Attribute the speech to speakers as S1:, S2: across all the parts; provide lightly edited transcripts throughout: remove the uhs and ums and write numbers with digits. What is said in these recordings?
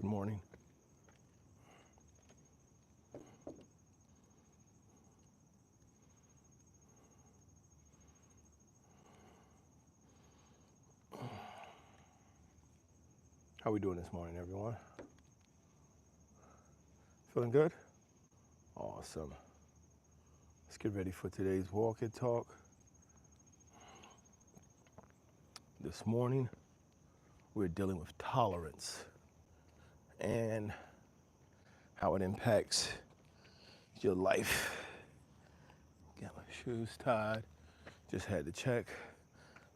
S1: morning. How we doing this morning, everyone? Feeling good? Awesome. Let's get ready for today's walk and talk. This morning, we're dealing with tolerance and how it impacts your life. Got my shoes tied, just had to check.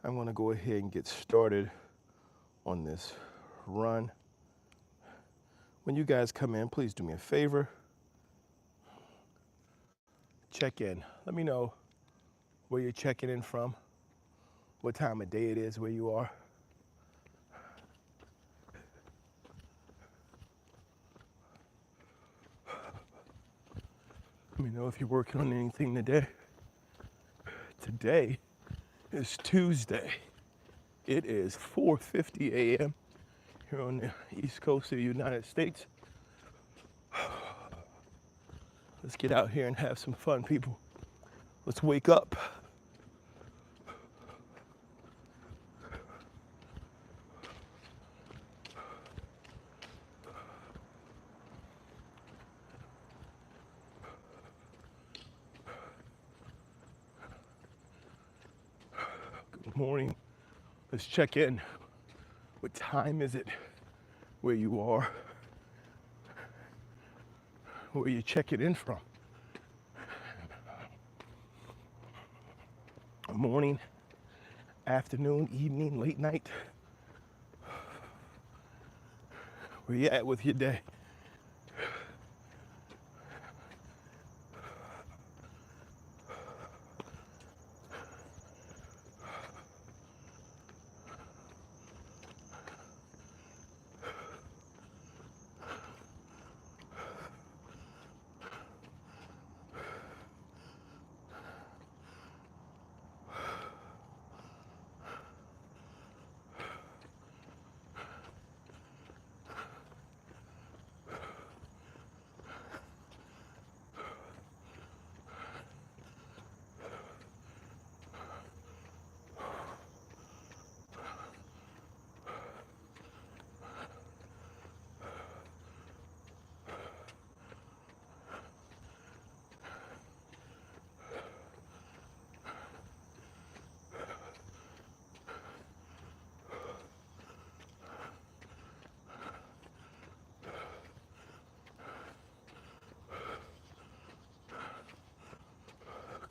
S1: I'm gonna go ahead and get started on this run. When you guys come in, please do me a favor. Check in. Let me know where you're checking in from, what time of day it is where you are. Let me know if you're working on anything today. Today is Tuesday. It is 4:50 a.m. here on the East Coast of the United States. Let's get out here and have some fun, people. Let's wake up. Good morning. Let's check in. What time is it where you are? Where you checking in from? Morning, afternoon, evening, late night? Where you at with your day?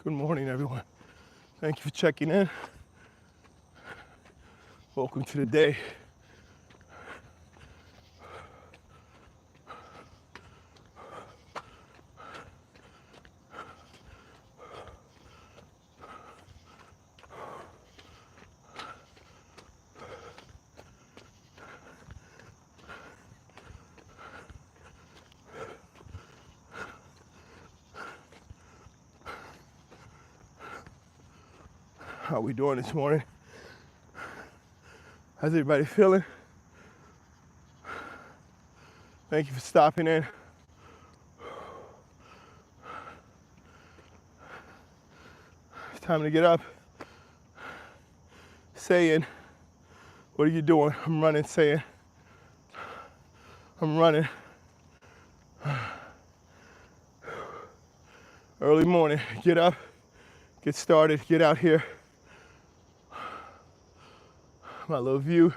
S1: Good morning, everyone. Thank you for checking in. Welcome to the day. How we doing this morning? How's everybody feeling? Thank you for stopping in. It's time to get up. Saying, what are you doing? I'm running, saying, I'm running. Early morning, get up, get started, get out here. My little view.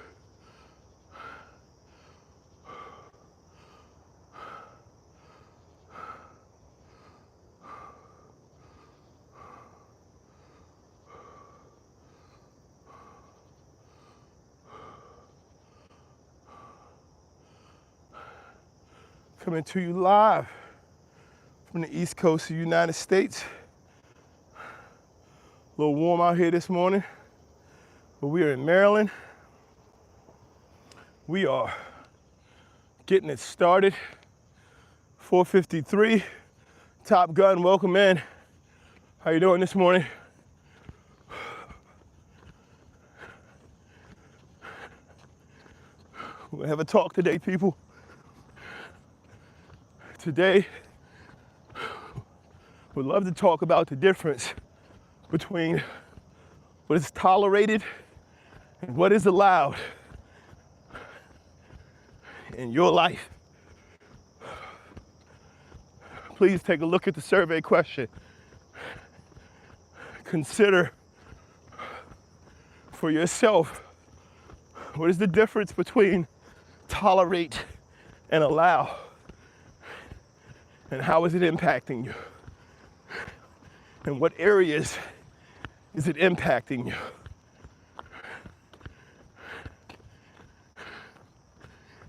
S1: Coming to you live from the East Coast of the United States. A little warm out here this morning, but we are in Maryland. We are getting it started. 4:53. Top Gun, welcome in. How you doing this morning? We're gonna have a talk today, people. Today, we'd love to talk about the difference between what is tolerated and what is allowed in your life. Please take a look at the survey question. Consider for yourself, what is the difference between tolerate and allow? And how is it impacting you? And what areas is it impacting you?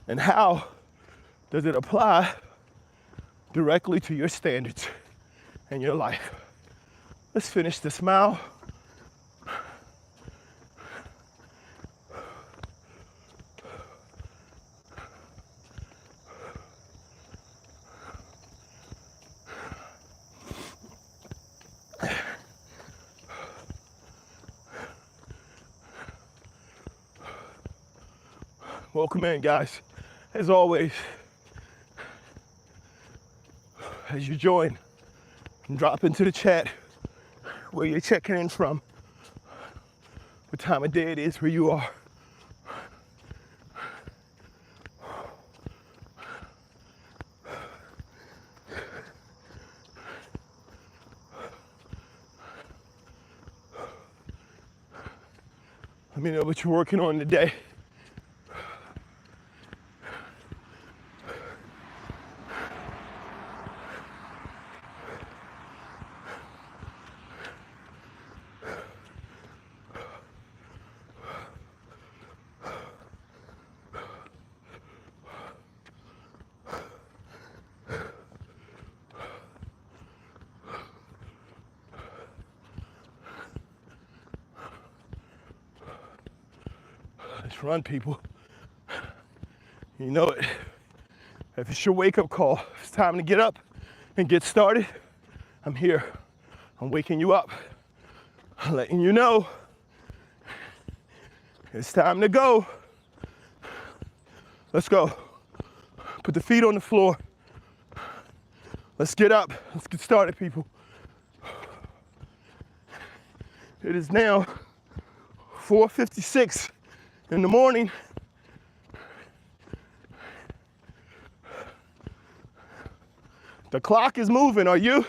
S1: And how does it apply directly to your standards and your life? Let's finish the smile. Welcome in, guys. As always, as you join, drop into the chat where you're checking in from, what time of day it is where you are. Let me know what you're working on today. Let's run, people. You know it. If it's your wake-up call, it's time to get up and get started. I'm here. I'm waking you up. I'm letting you know it's time to go. Let's go. Put the feet on the floor. Let's get up. Let's get started, people. It is now 4:56 in the morning. The clock is moving, are you?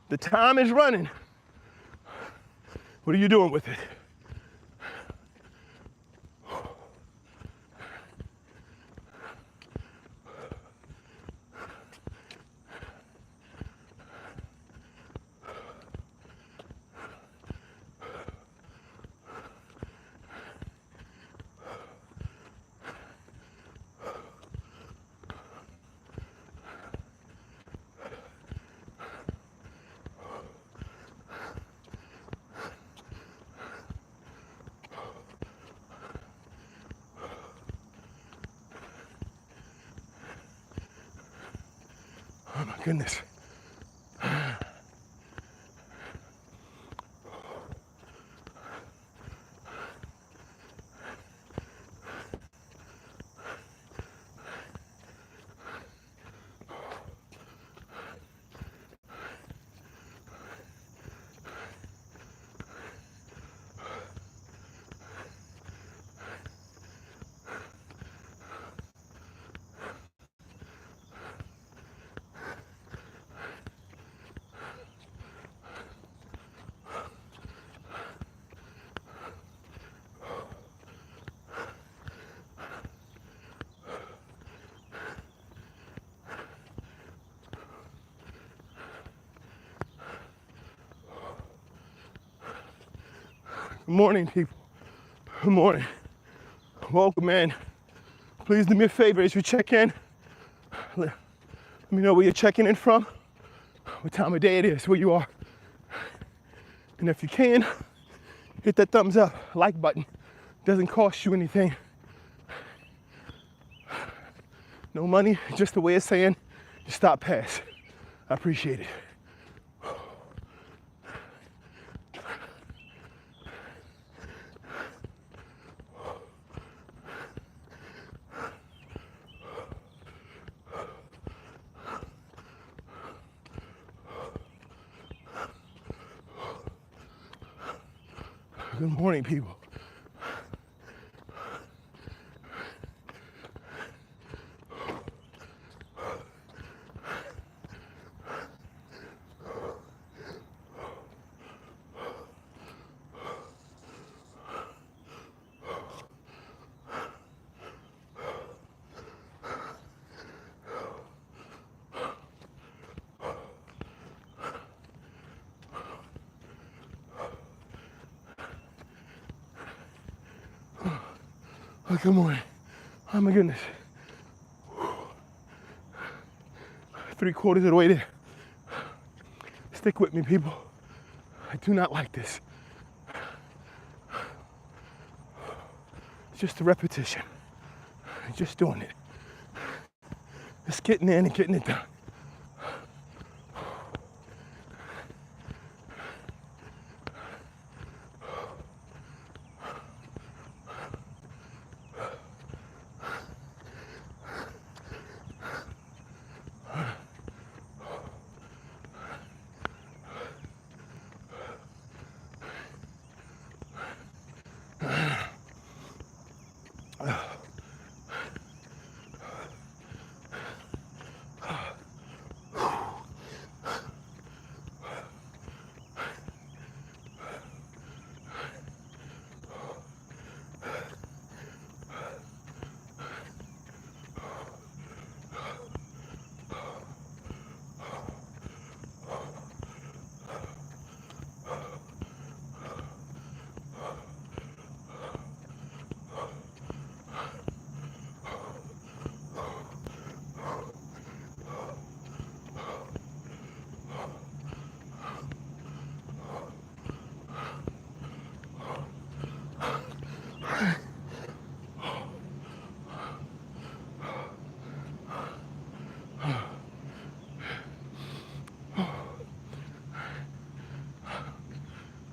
S1: The time is running. What are you doing with it? Oh my goodness. Good morning, people. Good morning. Welcome in. Please do me a favor as you check in. Let me know where you're checking in from, what time of day it is, where you are. And if you can, hit that thumbs up, like button. Doesn't cost you anything. No money, just a way of saying you stop past. I appreciate it. Good morning, people. Oh, good morning. Oh my goodness. 3/4 of the way there. Stick with me, people. I do not like this. It's just a repetition. Just doing it. Just getting in and getting it done.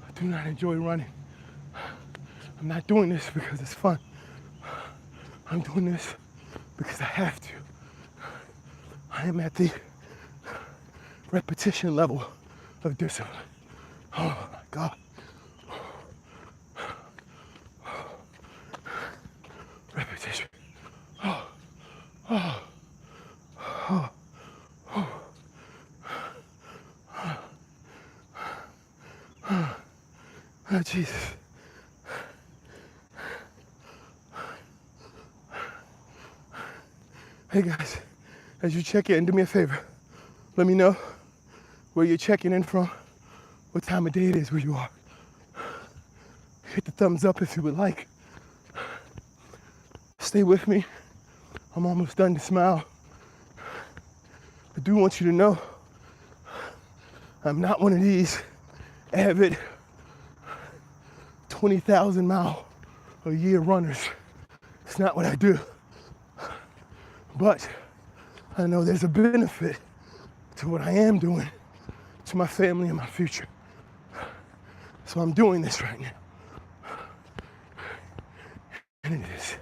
S1: I do not enjoy running. I'm not doing this because it's fun. I'm doing this because I have to. I am at the repetition level of discipline. Oh my God. Repetition. Oh, Jesus. Hey guys, as you check in, do me a favor. Let me know where you're checking in from, what time of day it is where you are. Hit the thumbs up if you would like. Stay with me. I'm almost done to smile. I do want you to know I'm not one of these avid 20,000 mile a year runners. It's not what I do. But I know there's a benefit to what I am doing, to my family and my future. So I'm doing this right now. And it is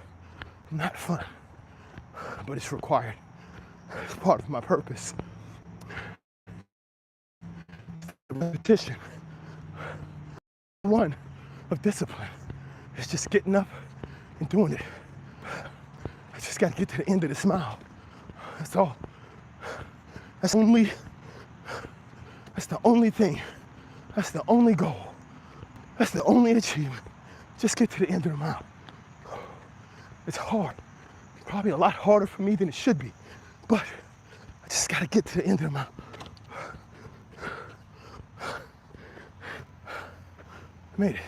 S1: not fun, but it's required. It's part of my purpose. The repetition. One of discipline. It's just getting up and doing it. I just got to get to the end of the smile. That's all. That's the only thing. That's the only goal. That's the only achievement. Just get to the end of the mile. It's hard. Probably a lot harder for me than it should be. But I just got to get to the end of the mile. I made it.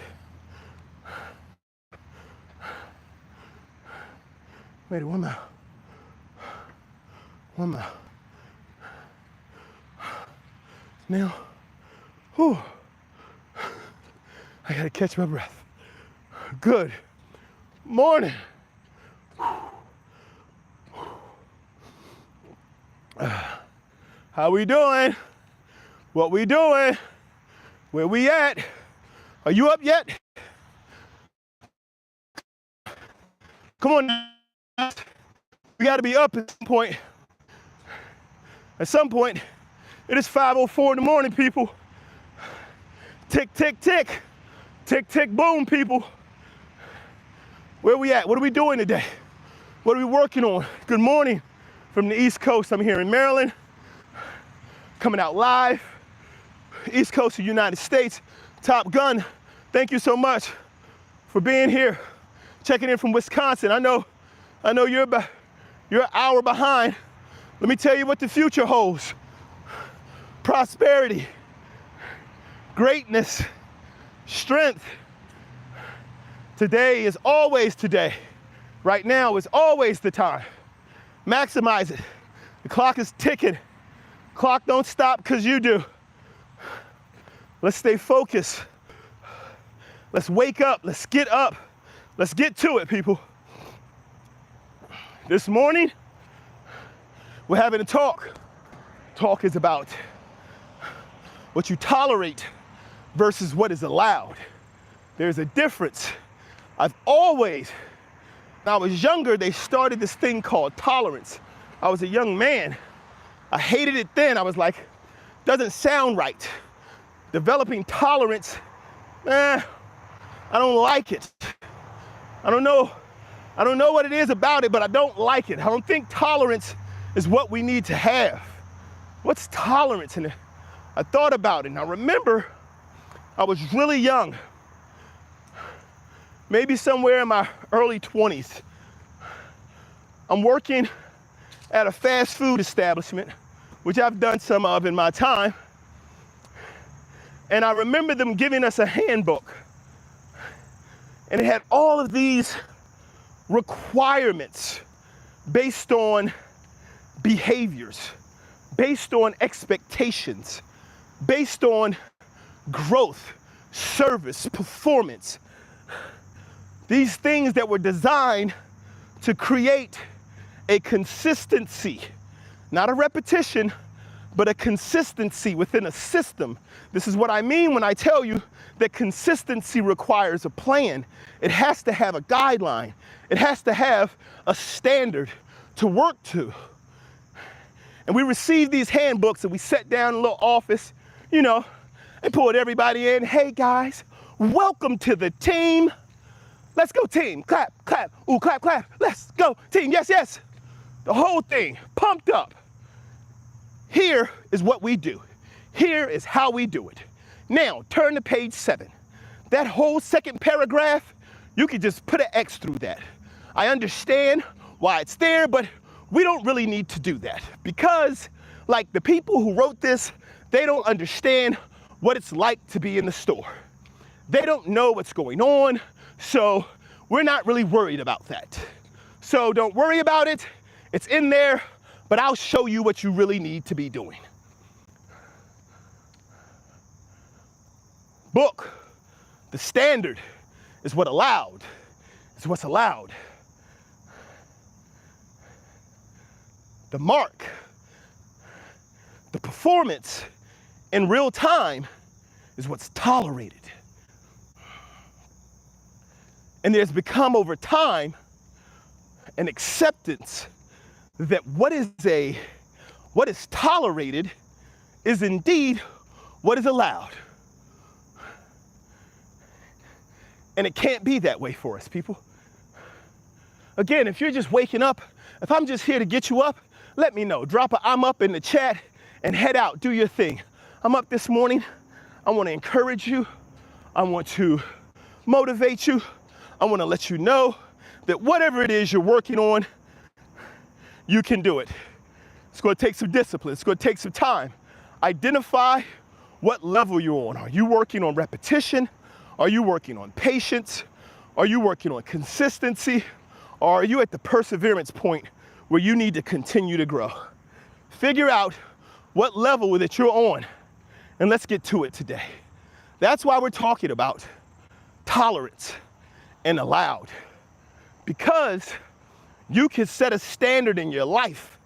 S1: Made it 1 mile. 1 mile. Now, whew, I gotta catch my breath. Good morning. How we doing? What we doing? Where we at? Are you up yet? Come on now. We gotta be up at some point. At some point, it is 5:04 in the morning, people. Tick, tick, tick. Tick, tick, boom, people. Where we at? What are we doing today? What are we working on? Good morning from the East Coast. I'm here in Maryland, coming out live. East Coast of the United States. Top Gun, thank you so much for being here. Checking in from Wisconsin. I know you're an hour behind. Let me tell you what the future holds. Prosperity, greatness, strength. Today is always today. Right now is always the time. Maximize it. The clock is ticking. Clock don't stop because you do. Let's stay focused. Let's wake up. Let's get up. Let's get to it, people. This morning, we're having a talk. Talk is about what you tolerate versus what is allowed. There's a difference. When I was younger, they started this thing called tolerance. I was a young man. I hated it then. I was like, doesn't sound right. Developing tolerance, I don't like it. I don't know what it is about it, but I don't like it. I don't think tolerance is what we need to have. What's tolerance? And I thought about it, and I remember I was really young, maybe somewhere in my early 20s. I'm working at a fast food establishment, which I've done some of in my time. And I remember them giving us a handbook. And it had all of these requirements based on behaviors, based on expectations, based on growth, service, performance. These things that were designed to create a consistency, not a repetition, but a consistency within a system. This is what I mean when I tell you that consistency requires a plan. It has to have a guideline. It has to have a standard to work to. And we received these handbooks and we sat down in a little office, and pulled everybody in. Hey guys, welcome to the team. Let's go team, clap, clap, ooh, clap, clap. Let's go team, yes, yes. The whole thing, pumped up. Here is what we do. Here is how we do it. Now, turn to page 7. That whole second paragraph, you could just put an X through that. I understand why it's there, but we don't really need to do that because, like the people who wrote this, they don't understand what it's like to be in the store. They don't know what's going on, so we're not really worried about that. So don't worry about it. It's in there, but I'll show you what you really need to be doing. Book, the standard is what's allowed. The mark, the performance in real time is what's tolerated. And there's become over time an acceptance that what is tolerated is indeed what is allowed. And it can't be that way for us, people. Again, if you're just waking up, if I'm just here to get you up, let me know. Drop a I'm up in the chat and head out, do your thing. I'm up this morning. I want to encourage you. I want to motivate you. I want to let you know that whatever it is you're working on, you can do it. It's going to take some discipline. It's going to take some time. Identify what level you're on. Are you working on repetition? Are you working on patience? Are you working on consistency? Or are you at the perseverance point where you need to continue to grow? Figure out what level that you're on, and let's get to it today. That's why we're talking about tolerance and allowed. Because you can set a standard in your life,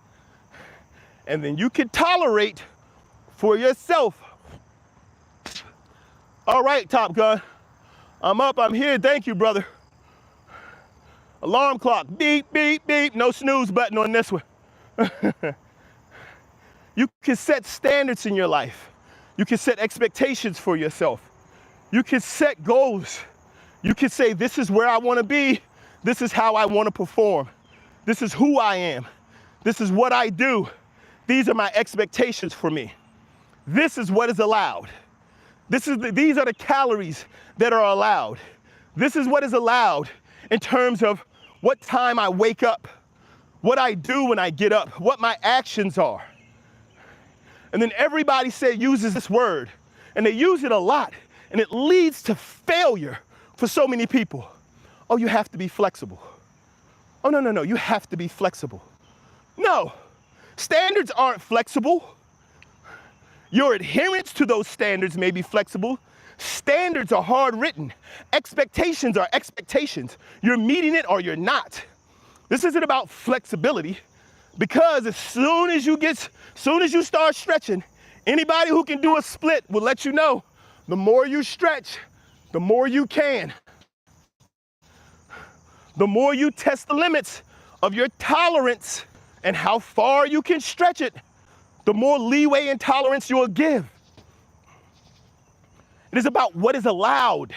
S1: and then you can tolerate for yourself. All right, Top Gun. I'm up, I'm here, thank you, brother. Alarm clock, beep, beep, beep. No snooze button on this one. You can set standards in your life. You can set expectations for yourself. You can set goals. You can say, this is where I want to be. This is how I want to perform. This is who I am. This is what I do. These are my expectations for me. This is what is allowed. These are the calories that are allowed. This is what is allowed in terms of what time I wake up, what I do when I get up, what my actions are. And then everybody uses this word, and they use it a lot, and it leads to failure for so many people. Oh, you have to be flexible. Oh, no, you have to be flexible. No, standards aren't flexible. Your adherence to those standards may be flexible. Standards are hard written. Expectations are expectations. You're meeting it or you're not. This isn't about flexibility, because as soon as you start stretching, anybody who can do a split will let you know, the more you stretch, the more you can. The more you test the limits of your tolerance and how far you can stretch it, the more leeway and tolerance you will give. It is about what is allowed,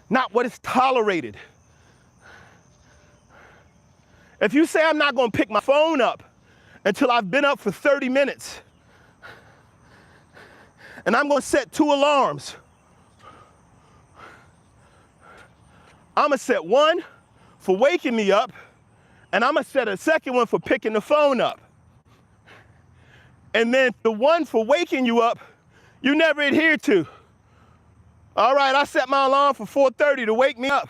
S1: not what is tolerated. If you say, I'm not going to pick my phone up until I've been up for 30 minutes, and I'm going to set 2 alarms. I'm going to set one for waking me up, and I'm going to set a second one for picking the phone up. And then the one for waking you up, you never adhere to. All right, I set my alarm for 4:30 to wake me up.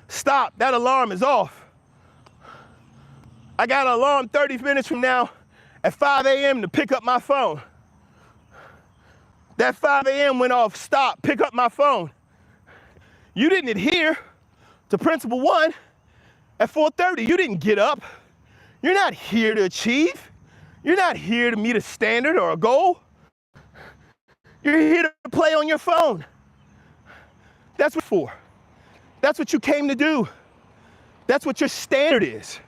S1: Stop, that alarm is off. I got an alarm 30 minutes from now at 5 a.m. to pick up my phone. That 5 a.m. went off, stop, pick up my phone. You didn't adhere to principle 1 at 4:30. You didn't get up. You're not here to achieve. You're not here to meet a standard or a goal. You're here to play on your phone. That's what for. That's what you came to do. That's what your standard is.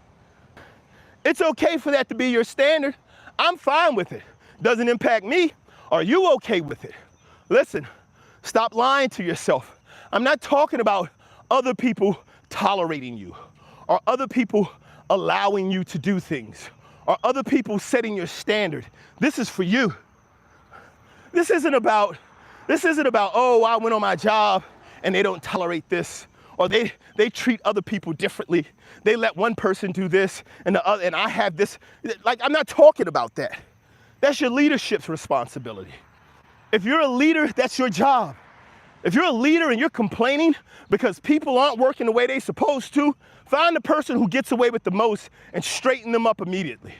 S1: It's okay for that to be your standard. I'm fine with it. Doesn't impact me. Are you okay with it? Listen, stop lying to yourself. I'm not talking about other people tolerating you, or other people allowing you to do things, or other people setting your standard. This is for you. This isn't about, oh, I went on my job and they don't tolerate this, or they treat other people differently. They let one person do this and the other, and I have this. Like, I'm not talking about that. That's your leadership's responsibility. If you're a leader, that's your job. If you're a leader and you're complaining because people aren't working the way they're supposed to, find the person who gets away with the most and straighten them up immediately.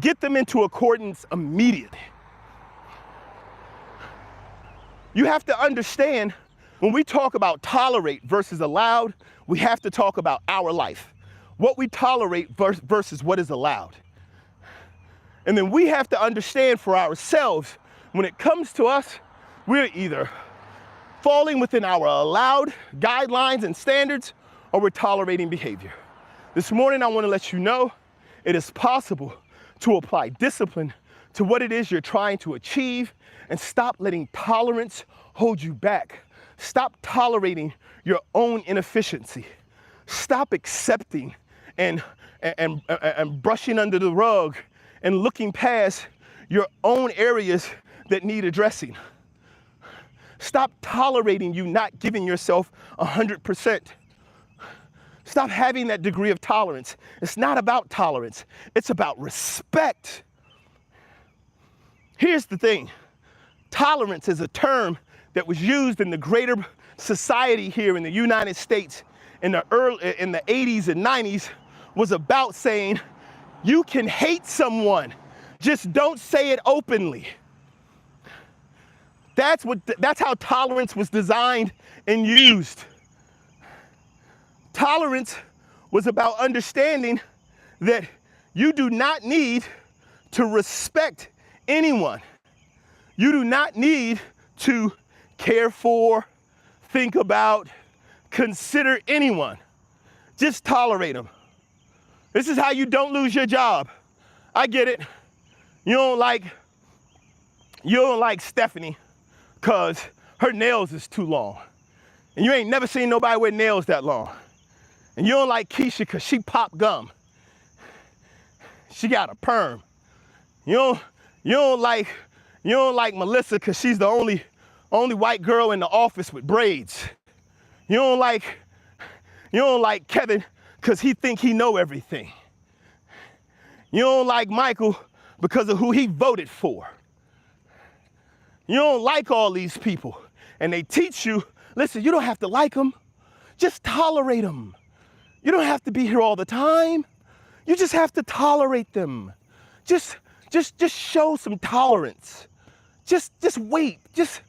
S1: Get them into accordance immediately. You have to understand, when we talk about tolerate versus allowed, we have to talk about our life. What we tolerate versus what is allowed. And then we have to understand for ourselves, when it comes to us, we're either falling within our allowed guidelines and standards, or we're tolerating behavior. This morning, I want to let you know it is possible to apply discipline to what it is you're trying to achieve, and stop letting tolerance hold you back. Stop tolerating your own inefficiency. Stop accepting and brushing under the rug and looking past your own areas that need addressing. Stop tolerating you not giving yourself 100%. Stop having that degree of tolerance. It's not about tolerance. It's about respect. Here's the thing. Tolerance is a term that was used in the greater society here in the United States in the 80s and 90s, was about saying, you can hate someone, just don't say it openly. That's how tolerance was designed and used. Tolerance was about understanding that you do not need to respect anyone. You do not need to care for, think about, consider anyone. Just tolerate them. This is how you don't lose your job. I get it. You don't like Stephanie. because her nails is too long. And you ain't never seen nobody with nails that long. And you don't like Keisha because she popped gum. She got a perm. You don't like Melissa because she's the only white girl in the office with braids. You don't like Kevin because he think he know everything. You don't like Michael because of who he voted for. You don't like all these people. And they teach you, listen, you don't have to like them. Just tolerate them. You don't have to be here all the time. You just have to tolerate them. Just show some tolerance. Just wait. Just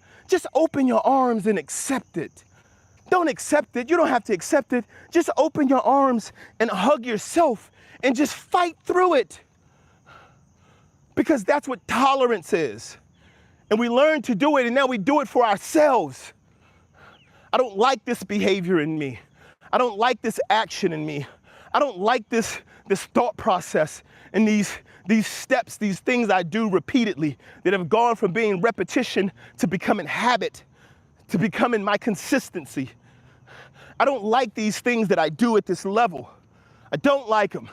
S1: open your arms and accept it. Don't accept it. You don't have to accept it. Just open your arms and hug yourself and just fight through it. Because that's what tolerance is. And we learn to do it, and now we do it for ourselves. I don't like this behavior in me. I don't like this action in me. I don't like this thought process and these steps, these things I do repeatedly that have gone from being repetition to becoming habit, to becoming my consistency. I don't like these things that I do at this level. I don't like them,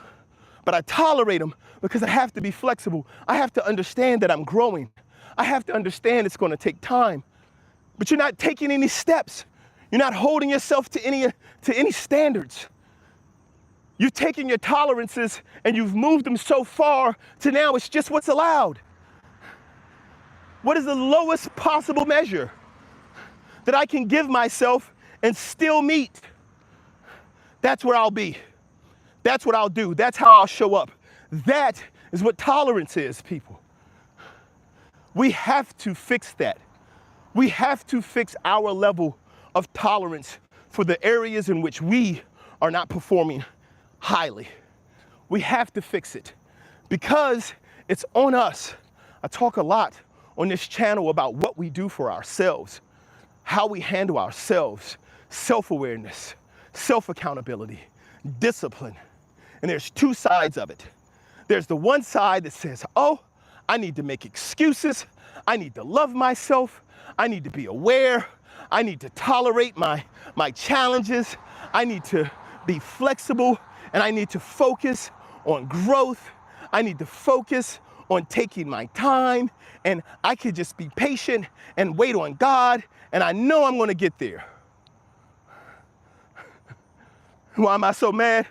S1: but I tolerate them because I have to be flexible. I have to understand that I'm growing. I have to understand it's going to take time, but you're not taking any steps. You're not holding yourself to any standards. You've taken your tolerances and you've moved them so far to now it's just what's allowed. What is the lowest possible measure that I can give myself and still meet? That's where I'll be. That's what I'll do. That's how I'll show up. That is what tolerance is, people. We have to fix that. We have to fix our level of tolerance for the areas in which we are not performing highly. We have to fix it because it's on us. I talk a lot on this channel about what we do for ourselves, how we handle ourselves, self-awareness, self-accountability, discipline. And there's two sides of it. There's the one side that says, oh, I need to make excuses. I need to love myself. I need to be aware. I need to tolerate my challenges. I need to be flexible, and I need to focus on growth. I need to focus on taking my time, and I could just be patient and wait on God, and I know I'm gonna get there. Why am I so mad?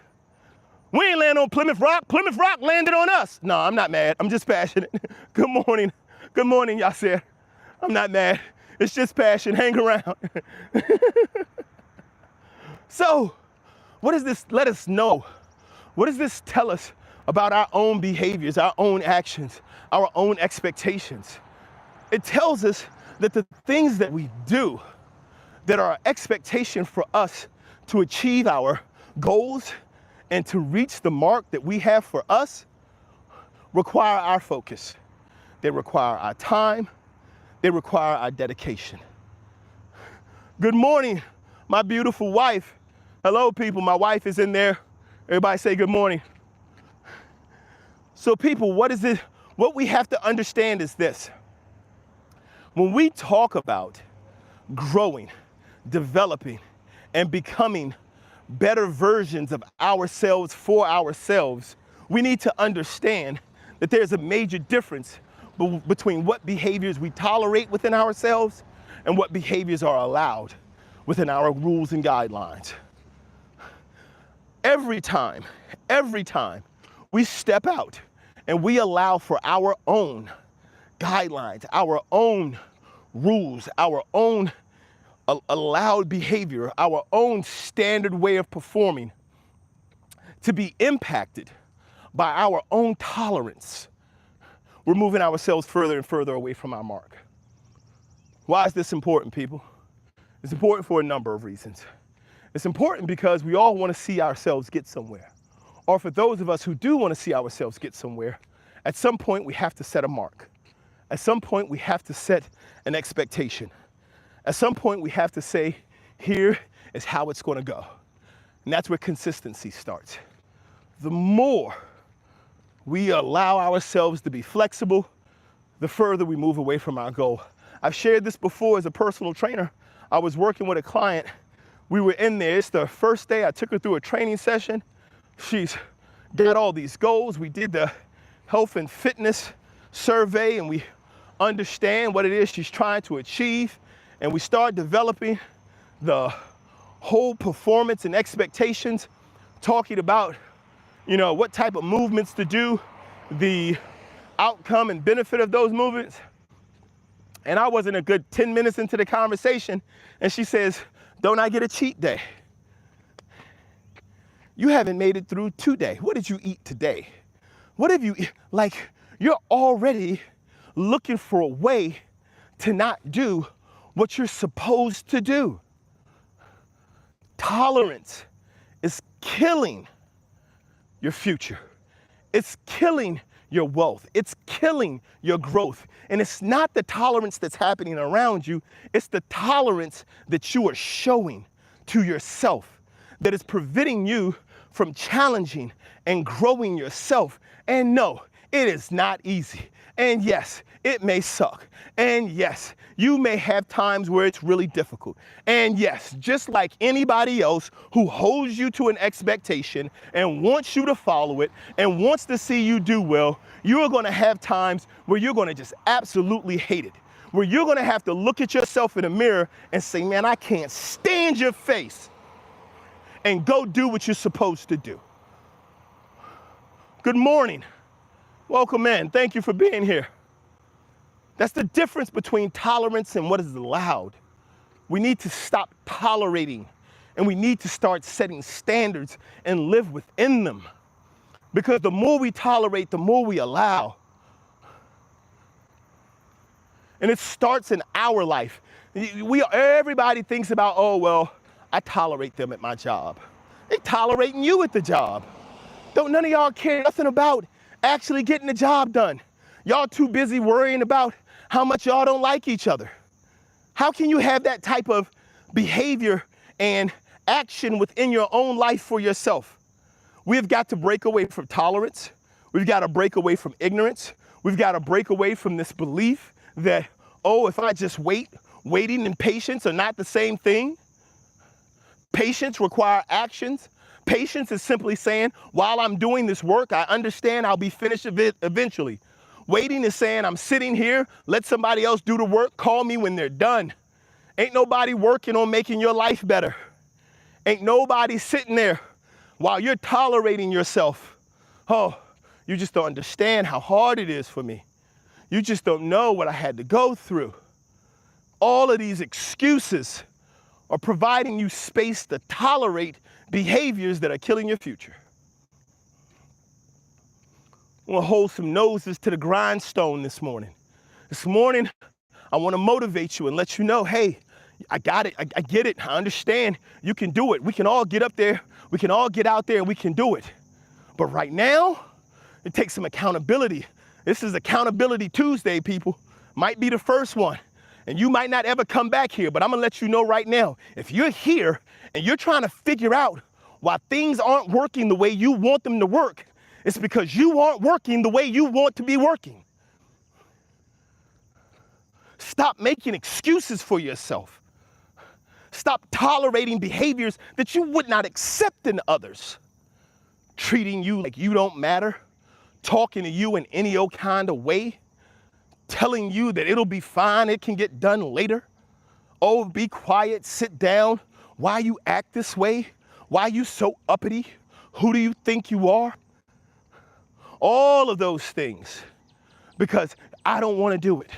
S1: We ain't land on Plymouth Rock. Plymouth Rock landed on us. No, I'm not mad. I'm just passionate. Good morning. Good morning, Yasser. I'm not mad. It's just passion. Hang around. So, what does this let us know? What does this tell us about our own behaviors, our own actions, our own expectations? It tells us that the things that we do that are an expectation for us to achieve our goals and to reach the mark that we have for us require our focus. They require our time. They require our dedication. Good morning, my beautiful wife. Hello, people. My wife is in there. Everybody say good morning. So people, what we have to understand is this. When we talk about growing, developing, and becoming better versions of ourselves for ourselves, we need to understand that there's a major difference between what behaviors we tolerate within ourselves and what behaviors are allowed within our rules and guidelines. Every time we step out and we allow for our own guidelines, our own rules, our own allowed behavior, our own standard way of performing to be impacted by our own tolerance, we're moving ourselves further and further away from our mark. Why is this important, people? It's important for a number of reasons. It's important because we all want to see ourselves get somewhere. Or for those of us who do want to see ourselves get somewhere, at some point we have to set a mark. At some point we have to set an expectation. At some point we have to say, here is how it's going to go. And that's where consistency starts. The more we allow ourselves to be flexible, the further we move away from our goal. I've shared this before as a personal trainer. I was working with a client. We were in there. It's the first day I took her through a training session. She's got all these goals. We did the health and fitness survey, and we understand what it is she's trying to achieve. And we start developing the whole performance and expectations, talking about, what type of movements to do, the outcome and benefit of those movements. And I wasn't a good 10 minutes into the conversation, and she says, "Don't I get a cheat day?" You haven't made it through today. What did you eat today? What have you, you're already looking for a way to not do what you're supposed to do. Tolerance is killing your future. It's killing your wealth. It's killing your growth. And it's not the tolerance that's happening around you. It's the tolerance that you are showing to yourself that is preventing you from challenging and growing yourself. And no, it is not easy. And yes, it may suck. And yes, you may have times where it's really difficult. And yes, just like anybody else who holds you to an expectation and wants you to follow it and wants to see you do well, you are going to have times where you're going to just absolutely hate it, where you're going to have to look at yourself in the mirror and say, "Man, I can't stand your face," and go do what you're supposed to do. Good morning. Welcome in. Thank you for being here. That's the difference between tolerance and what is allowed. We need to stop tolerating, and we need to start setting standards and live within them. Because the more we tolerate, the more we allow. And it starts in our life. Everybody thinks about, "Oh, well, I tolerate them at my job." They tolerating you at the job. Don't none of y'all care nothing about actually getting the job done. Y'all too busy worrying about how much y'all don't like each other. How can you have that type of behavior and action within your own life for yourself? We've got to break away from tolerance. We've got to break away from ignorance. We've got to break away from this belief that, oh, if I just waiting and patience are not the same thing. Patience requires actions. Patience is simply saying, while I'm doing this work, I understand I'll be finished eventually. Waiting is saying, I'm sitting here, let somebody else do the work, call me when they're done. Ain't nobody working on making your life better. Ain't nobody sitting there while you're tolerating yourself. Oh, you just don't understand how hard it is for me. You just don't know what I had to go through. All of these excuses are providing you space to tolerate behaviors that are killing your future. I want to hold some noses to the grindstone this morning. This morning, I want to motivate you and let you know, hey, I got it. I get it. I understand. You can do it. We can all get up there. We can all get out there and we can do it. But right now, it takes some accountability. This is Accountability Tuesday, people. Might be the first one. And you might not ever come back here, but I'm gonna let you know right now, if you're here and you're trying to figure out why things aren't working the way you want them to work, it's because you aren't working the way you want to be working. Stop making excuses for yourself. Stop tolerating behaviors that you would not accept in others. Treating you like you don't matter, talking to you in any old kind of way, telling you that it'll be fine, it can get done later. Oh, be quiet, sit down. Why you act this way? Why you so uppity? Who do you think you are? All of those things, because I don't want to do it.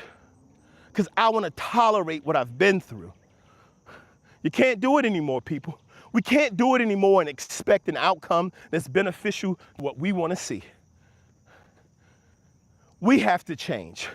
S1: Because I want to tolerate what I've been through. You can't do it anymore, people. We can't do it anymore and expect an outcome that's beneficial to what we want to see. We have to change.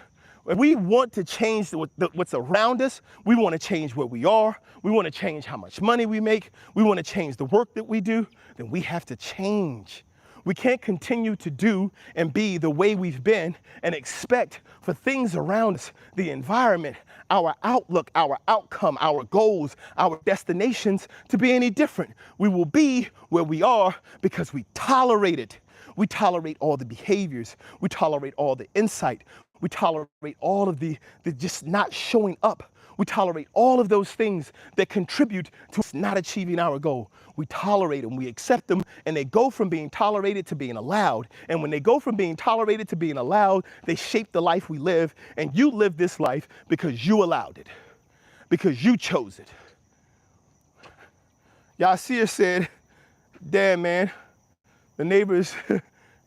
S1: If we want to change what's around us, we want to change where we are, we want to change how much money we make, we want to change the work that we do, then we have to change. We can't continue to do and be the way we've been and expect for things around us, the environment, our outlook, our outcome, our goals, our destinations to be any different. We will be where we are because we tolerate it. We tolerate all the behaviors. We tolerate all the insight. We tolerate all of the just not showing up. We tolerate all of those things that contribute to us not achieving our goal. We tolerate them, we accept them, and they go from being tolerated to being allowed. And when they go from being tolerated to being allowed, they shape the life we live. And you live this life because you allowed it, because you chose it. Yasir said, damn, man, the neighbors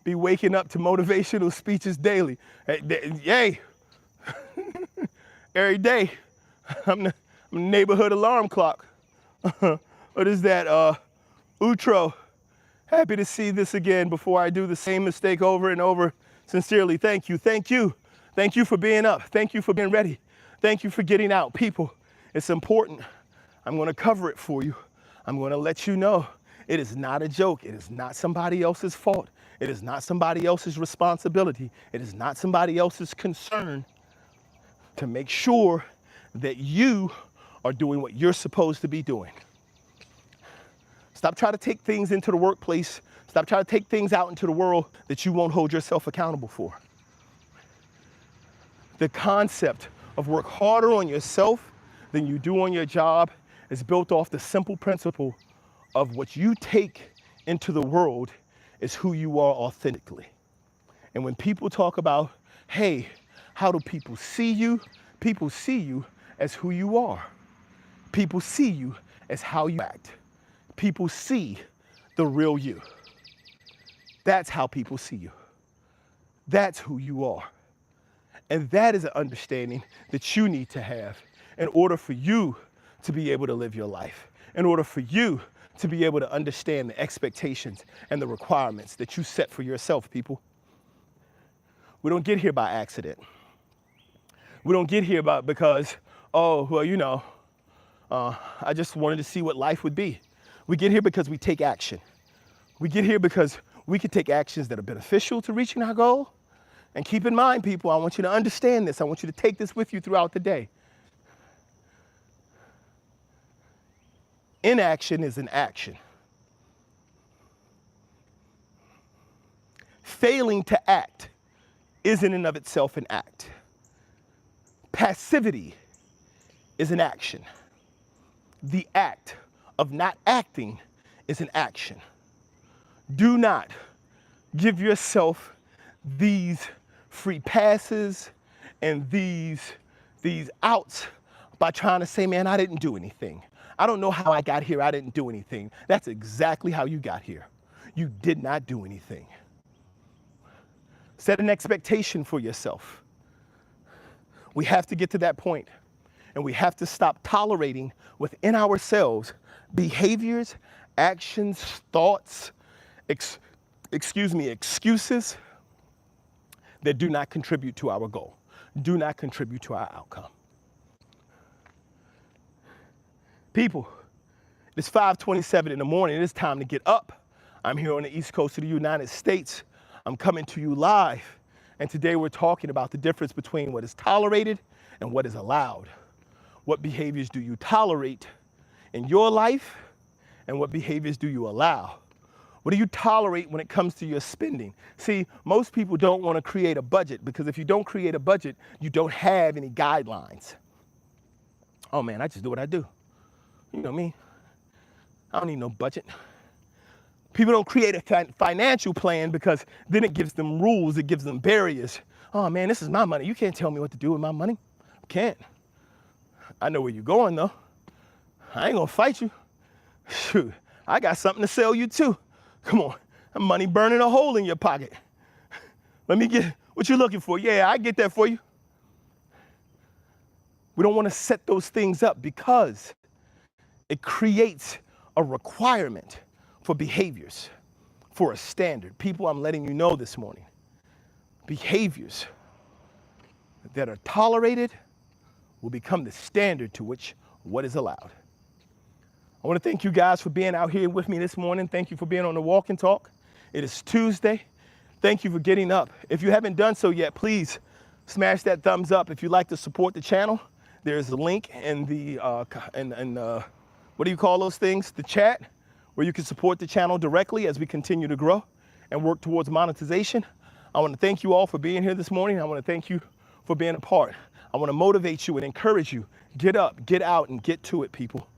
S1: be waking up to motivational speeches daily. Yay, every day. I'm the neighborhood alarm clock. What is that? Outro. Happy to see this again before I do the same mistake over and over. Sincerely, thank you, thank you. Thank you for being up. Thank you for being ready. Thank you for getting out. People, it's important. I'm gonna cover it for you. I'm gonna let you know it is not a joke. It is not somebody else's fault. It is not somebody else's responsibility. It is not somebody else's concern to make sure that you are doing what you're supposed to be doing. Stop trying to take things into the workplace. Stop trying to take things out into the world that you won't hold yourself accountable for. The concept of work harder on yourself than you do on your job is built off the simple principle of what you take into the world is who you are authentically. And when people talk about, hey, how do people see you? People see you as who you are. People see you as how you act. People see the real you. That's how people see you. That's who you are. And that is an understanding that you need to have in order for you to be able to live your life, in order for you to be able to understand the expectations and the requirements that you set for yourself, people. We don't get here by accident. We don't get here because, oh, well, you know, I just wanted to see what life would be. We get here because we take action. We get here because we can take actions that are beneficial to reaching our goal. And keep in mind, people, I want you to understand this. I want you to take this with you throughout the day. Inaction is an action. Failing to act is in and of itself an act. Passivity is an action. The act of not acting is an action. Do not give yourself these free passes and these outs by trying to say, man, I didn't do anything. I don't know how I got here. I didn't do anything. That's exactly how you got here. You did not do anything. Set an expectation for yourself. We have to get to that point, and we have to stop tolerating within ourselves behaviors, actions, thoughts, excuses that do not contribute to our goal, do not contribute to our outcome. People, it's 5:27 in the morning. It is time to get up. I'm here on the East Coast of the United States. I'm coming to you live. And today we're talking about the difference between what is tolerated and what is allowed. What behaviors do you tolerate in your life, and what behaviors do you allow? What do you tolerate when it comes to your spending? See, most people don't want to create a budget, because if you don't create a budget, you don't have any guidelines. Oh man, I just do what I do. You know me. I don't need no budget. People don't create a financial plan because then it gives them rules, it gives them barriers. Oh man, this is my money. You can't tell me what to do with my money. I can't. I know where you're going though. I ain't gonna fight you. Shoot, I got something to sell you too. Come on, that money burning a hole in your pocket. Let me get what you're looking for. Yeah, I get that for you. We don't want to set those things up because it creates a requirement for behaviors, for a standard. People, I'm letting you know this morning, behaviors that are tolerated will become the standard to which what is allowed. I want to thank you guys for being out here with me this morning. Thank you for being on the walk and talk. It is Tuesday. Thank you for getting up. If you haven't done so yet, please smash that thumbs up. If you'd like to support the channel, there's a link in the, what do you call those things? The chat, where you can support the channel directly as we continue to grow and work towards monetization. I want to thank you all for being here this morning. I want to thank you for being a part. I want to motivate you and encourage you. Get up, get out, and get to it, people.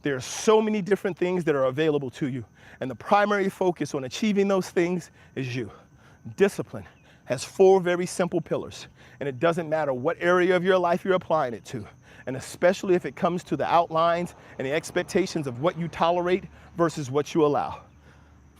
S1: There are so many different things that are available to you, and the primary focus on achieving those things is you. Discipline has 4 very simple pillars, and it doesn't matter what area of your life you're applying it to, and especially if it comes to the outlines and the expectations of what you tolerate versus what you allow.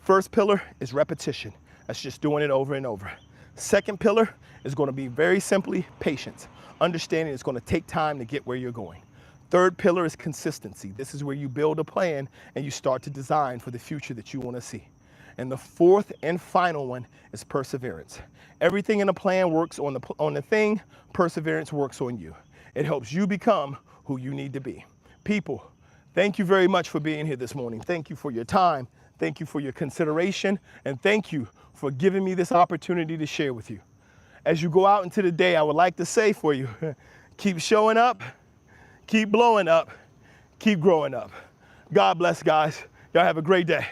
S1: First pillar is repetition. That's just doing it over and over. Second pillar is going to be very simply patience, understanding it's going to take time to get where you're going. Third pillar is consistency. This is where you build a plan and you start to design for the future that you want to see. And the fourth and final one is perseverance. Everything in a plan works on the thing, perseverance works on you. It helps you become who you need to be. People, thank you very much for being here this morning. Thank you for your time. Thank you for your consideration. And thank you for giving me this opportunity to share with you. As you go out into the day, I would like to say for you, keep showing up, keep blowing up, keep growing up. God bless, guys. Y'all have a great day.